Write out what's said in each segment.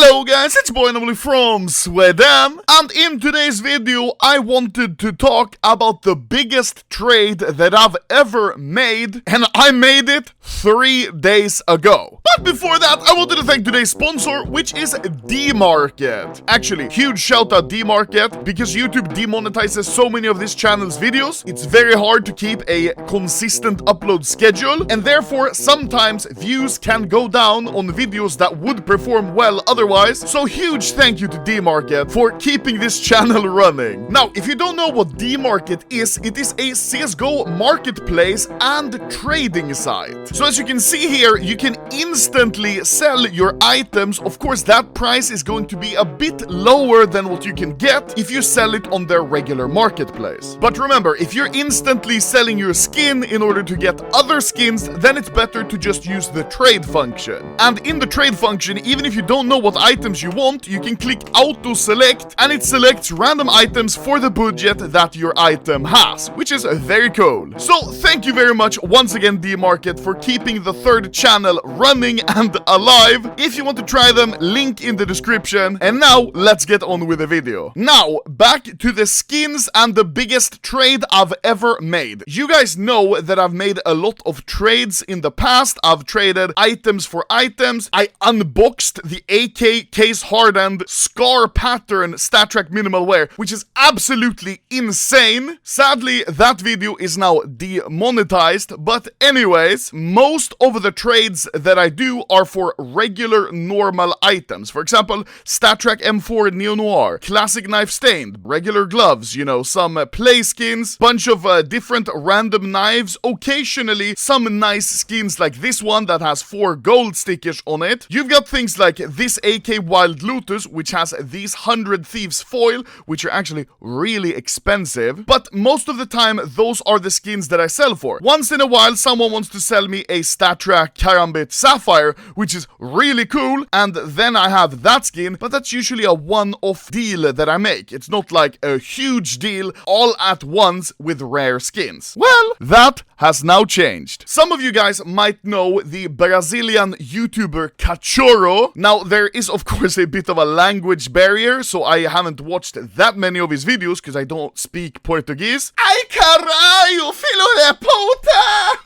Hello guys, it's boy Anomaly from Sweden, and in today's video I wanted to talk about the biggest trade that I've ever made, and I made it 3 days ago. But before that, I wanted to thank today's sponsor, which is D-Market. Actually, huge shout out D-Market, because YouTube demonetizes so many of this channel's videos. It's very hard to keep a consistent upload schedule, and therefore sometimes views can go down on videos that would perform well otherwise. So huge thank you to D-Market for keeping this channel running. Now, if you don't know what D-Market is, it is a CSGO marketplace and trading site. So as you can see here, you can instantly sell your items. Of course, that price is going to be a bit lower than what you can get if you sell it on their regular marketplace. But remember, if you're instantly selling your skin in order to get other skins, then it's better to just use the trade function. And in the trade function, even if you don't know what items you want, you can click auto select and it selects random items for the budget that your item has, which is very cool. So thank you very much once again, D-Market, for keeping the third channel running and alive. If you want to try them, link in the description. And now let's get on with the video. Now back to the skins and the biggest trade I've ever made. You guys know that I've made a lot of trades in the past. I've traded items for items. I unboxed the AK case hardened scar pattern stat track minimal wear, which is absolutely insane. Sadly, that video is now demonetized, but anyways, most of the trades that I do are for regular normal items. For example, stat track M4 Neo Noir, classic knife stained, regular gloves, you know, some play skins, bunch of different random knives, occasionally some nice skins like this one that has 4 gold stickers on it. You've got things like this AK Wild Lotus, which has these 100 Thieves foil, which are actually really expensive, but most of the time those are the skins that I sell for. Once in a while someone wants to sell me a stat track Karambit Sapphire, which is really cool, and then I have that skin, but that's usually a one-off deal that I make. It's not like a huge deal all at once with rare skins. Well, that has now changed. Some of you guys might know the Brazilian YouTuber Cachorro. Now, there is of course a bit of a language barrier, so I haven't watched that many of his videos because I don't speak Portuguese. Ai caralho, filho de puta!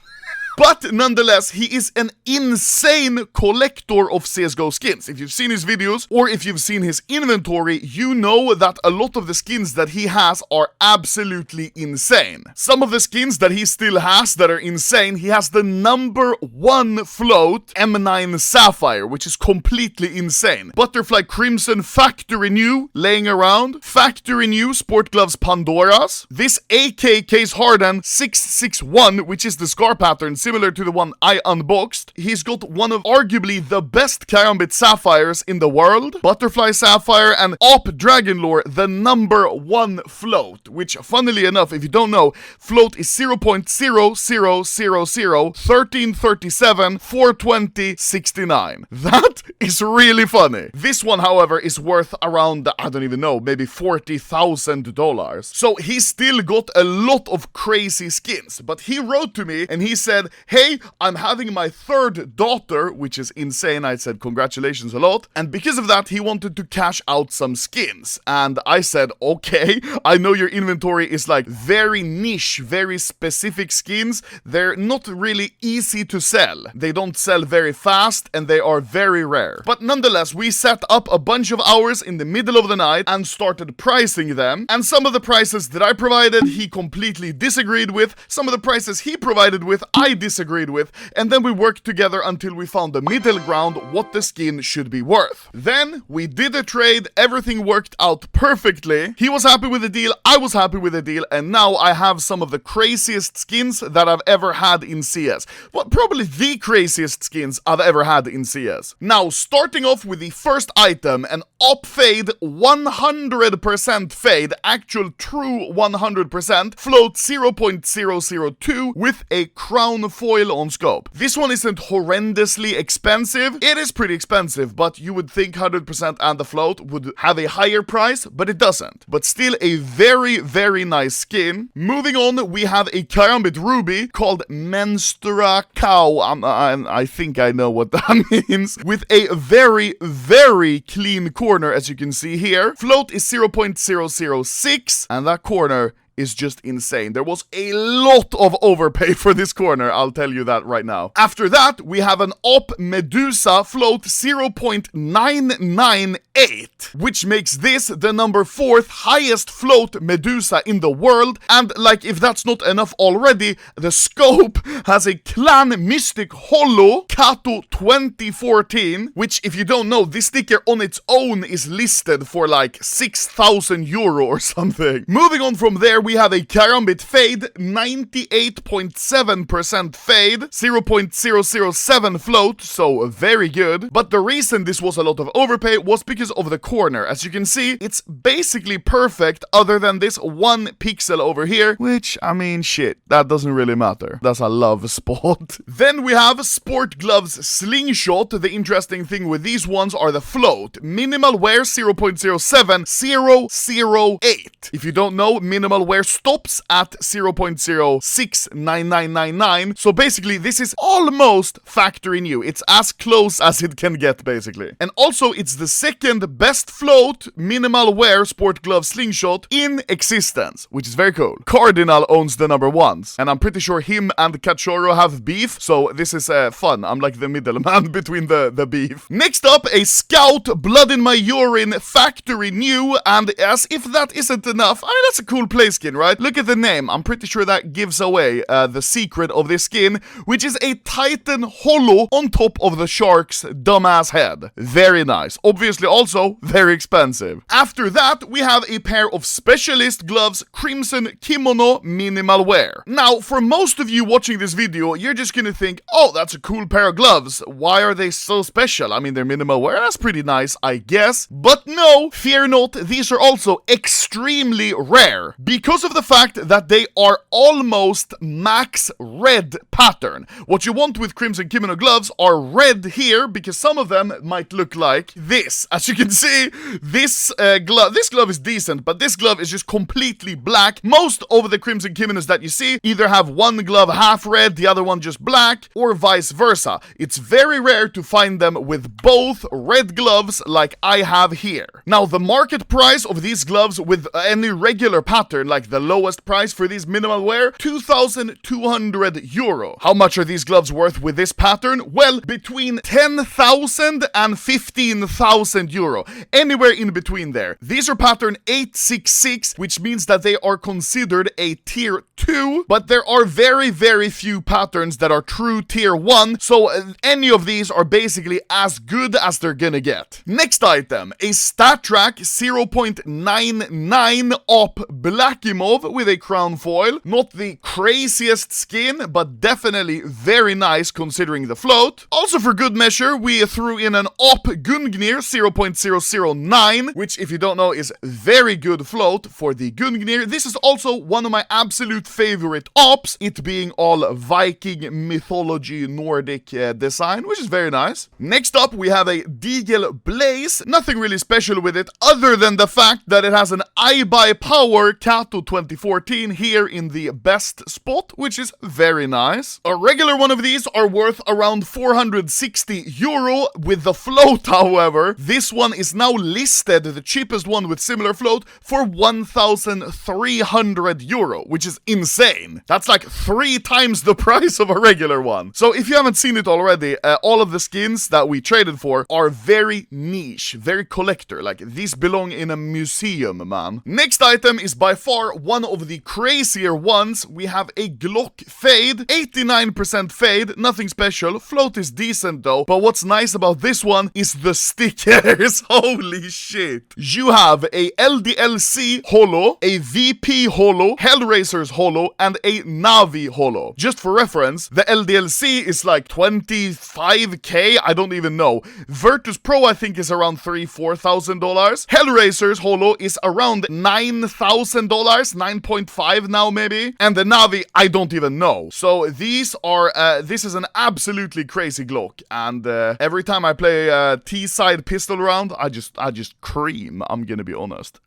But nonetheless, he is an insane collector of CSGO skins. If you've seen his videos, or if you've seen his inventory, you know that a lot of the skins that he has are absolutely insane. Some of the skins that he still has that are insane, he has the #1 float M9 Sapphire, which is completely insane. Butterfly Crimson Factory New laying around. Factory New Sport Gloves Pandoras. This AK Case Harden 661, which is the scar pattern, similar to the one I unboxed. He's got one of arguably the best Karambit Sapphires in the world. Butterfly Sapphire and Op Dragon Lore, the #1 float, which funnily enough, if you don't know, float is 0.0000 1337 420 69. That is really funny. This one, however, is worth around, I don't even know, maybe $40,000. So he's still got a lot of crazy skins, but he wrote to me and he said, hey, I'm having my 3rd daughter, which is insane. I said, congratulations a lot. And because of that, he wanted to cash out some skins. And I said, okay, I know your inventory is like very niche, very specific skins. They're not really easy to sell. They don't sell very fast and they are very rare. But nonetheless, we set up a bunch of hours in the middle of the night and started pricing them. And some of the prices that I provided, he completely disagreed with. Some of the prices he provided with, I disagreed with, and then we worked together until we found the middle ground, what the skin should be worth. Then we did a trade, everything worked out perfectly. He was happy with the deal, I was happy with the deal, and now I have some of the craziest skins that I've ever had in CS. Well, probably the craziest skins I've ever had in CS. Now, starting off with the first item, an Op Fade 100% fade, actual true 100%, float 0.002 with a crown foil on scope. This one isn't horrendously expensive. It is pretty expensive, but you would think 100% and the float would have a higher price, but it doesn't. But still a very, very nice skin. Moving on, we have a Karambit Ruby called Menstrua Cow. I think I know what that means. With a very, very clean corner, as you can see here. Float is 0.006, and that corner is just insane. There was a lot of overpay for this corner, I'll tell you that right now. After that, we have an Op Medusa float 0.998, which makes this the number 4th highest float Medusa in the world. And like, if that's not enough already, the scope has a Clan Mystic Holo Kato 2014, which, if you don't know, this sticker on its own is listed for like 6,000 euro or something. Moving on from there, we have a Karambit Fade, 98.7% fade, 0.007 float, so very good. But the reason this was a lot of overpay was because of the corner. As you can see, it's basically perfect other than this 1 pixel over here, which, I mean, shit, that doesn't really matter. That's a love spot. Then we have Sport Gloves Slingshot. The interesting thing with these ones are the float. Minimal wear 0.07, 008. If you don't know, minimal wear stops at 0.069999. So basically, this is almost factory new. It's as close as it can get, basically. And also, it's the second best float minimal wear sport glove slingshot in existence, which is very cool. Cardinal owns the number 1s, and I'm pretty sure him and Cachorro have beef, so this is fun. I'm like the middleman between the beef. Next up, a Scout Blood in My Urine factory new, and as if that isn't enough, I mean, that's a cool play skin, right? Look at the name. I'm pretty sure that gives away the secret of this skin, which is a Titan Holo on top of the shark's dumbass head. Very nice. Obviously also very expensive. After that, we have a pair of Specialist Gloves Crimson Kimono Minimal Wear. Now, for most of you watching this video, you're just gonna think, oh, that's a cool pair of gloves. Why are they so special? I mean, they're minimal wear. That's pretty nice, I guess. But no, fear not, these are also extremely rare because of the fact that they are almost max red pattern. What you want with Crimson Kimono gloves are red here, because some of them might look like this. As you can see, this glove is decent, but this glove is just completely black. Most of the Crimson Kimonos that you see either have one glove half red, the other one just black, or vice versa. It's very rare to find them with both red gloves like I have here. Now, the market price of these gloves with any regular pattern, like the lowest price for these minimal wear, 2,200 euro. How much are these gloves worth with this pattern? Well, between 10,000 and 15,000 euro. Anywhere in between there. These are pattern 866, which means that they are considered a tier 2, but there are very, very few patterns that are true tier 1, so any of these are basically as good as they're gonna get. Next item, a StatTrak 0.99 Op Blackimov with a crown foil. Not the craziest skin, but definitely very nice considering the float. Also, for good measure, we threw in an Op Gungnir 0.009, which, if you don't know, is very good float for the Gungnir. This is also one of my absolute favorite ops, it being all Viking mythology Nordic design, which is very nice. Next up, we have a Deagle Blaze. Nothing really special with it other than the fact that it has an iBuy Power Kato 2014 here in the best spot, which is very nice. A regular one of these are worth around 460 euro. With the float, however, this one is now listed, the cheapest one with similar float, for 1,300 euro, which is insane. That's like 3 times the price of a regular one. So if you haven't seen it already, all of the skins that we traded for are very niche, very collector. Like, these belong in a museum, man. Next item is by far one of the crazier ones. We have a Glock Fade, 89% fade, nothing special. Float is decent though, but what's nice about this one is the stickers. Holy shit. You have a LDLC holo, a VP holo, Hellraiser's holo, and a Navi holo. Just for reference, the LDLC is like 25k, I don't even know. Virtus Pro, I think, is around $3,000-4,000. Hellraiser's holo is around $9,000, stars, 9.5 now maybe. And the Navi, I don't even know. So these are, this is an absolutely crazy Glock. And every time I play a T-side pistol round, I just cream, I'm gonna be honest.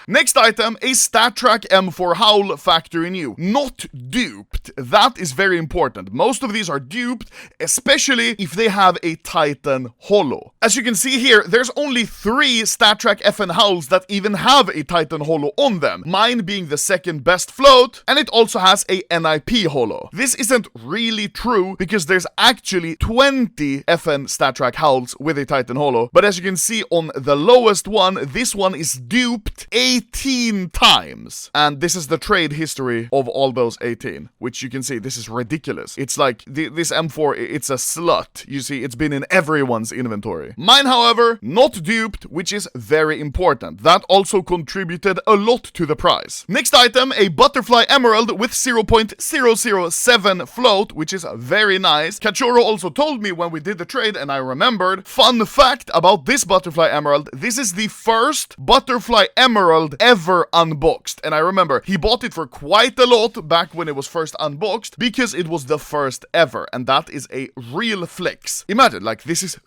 Next item, a StatTrak M4 Howl factory new. Not duped. That is very important. Most of these are duped, especially if they have a Titan Holo. As you can see here, there's only 3 StatTrak FN Howls that even have a Titan Holo on them. Mine being the second best float, and it also has a NIP Holo. This isn't really true because there's actually 20 FN StatTrak Howls with a Titan Holo, but as you can see on the lowest one, this one is duped 18 times. And this is the trade history of all those 18, which you can see, this is ridiculous. It's like, this M4, it's a slut. You see, it's been in everyone's inventory. Mine, however, not duped, which is very important. That also contributed a lot to the price. Next item, a Butterfly Emerald with 0.007 float, which is very nice. Kachoro also told me when we did the trade, and I remembered. Fun fact about this Butterfly Emerald, this is the first Butterfly Emerald ever unboxed. And I remember he bought it for quite a lot back when it was first unboxed because it was the first ever, and that is a real flex. Imagine, like, this is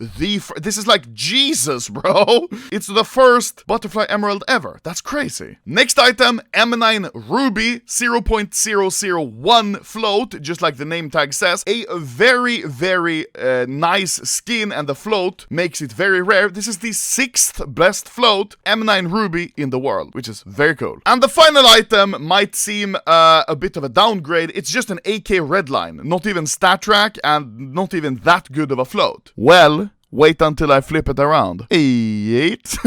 like Jesus, bro. It's the first Butterfly Emerald ever. That's crazy. Next item, M9 Ruby 0.001 float, just like the name tag says. A very, very nice skin, and the float makes it very rare. This is the 6th best float M9 Ruby in the world, which is very cool. And the final item might seem a bit of a downgrade. It's just an AK Redline, not even StatTrak, and not even that good of a float. Well, wait until I flip it around. 8.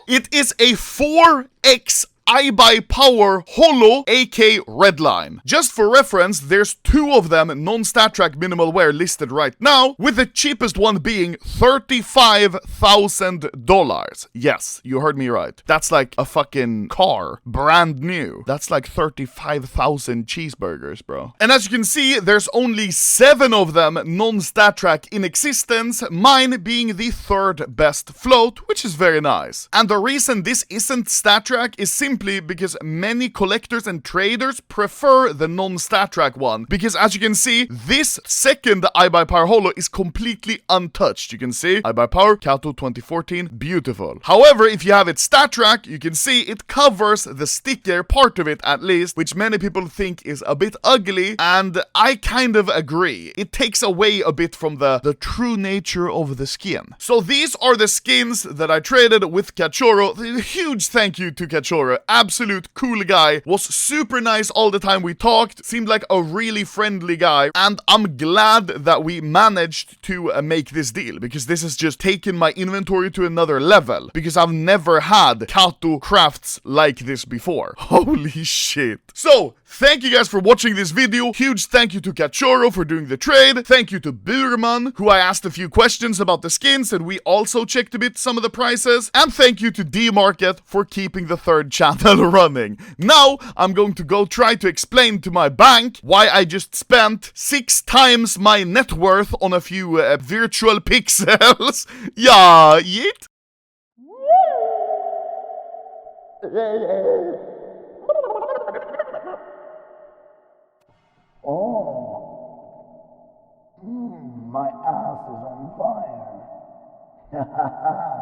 It is a 4x iBuyPower Holo AK Redline. Just for reference, there's 2 of them non-StatTrak minimal wear listed right now, with the cheapest one being $35,000. Yes, you heard me right. That's like a fucking car, brand new. That's like 35,000 cheeseburgers, bro. And as you can see, there's only 7 of them non-StatTrak in existence, mine being the 3rd best float, which is very nice. And the reason this isn't StatTrak is simply because many collectors and traders prefer the non-StatTrak one, because as you can see, this second iBuyPower Holo is completely untouched. You can see iBuyPower Kato 2014, beautiful. However, if you have it StatTrak, you can see it covers the sticker part of it at least, which many people think is a bit ugly, and I kind of agree. It takes away a bit from the true nature of the skin. So these are the skins that I traded with Kachoro. Huge thank you to Kachoro. Absolute cool guy, was super nice all the time we talked, seemed like a really friendly guy, and I'm glad that we managed to make this deal, because this has just taken my inventory to another level, because I've never had Kato crafts like this before. Holy shit. So, thank you guys for watching this video. Huge thank you to Kachoro for doing the trade. Thank you to Burman, who I asked a few questions about the skins, and we also checked a bit some of the prices. And thank you to D-Market for keeping the 3rd channel running. Now, I'm going to go try to explain to my bank why I just spent 6 times my net worth on a few virtual pixels. Yeah, yeet. My ass is on fire.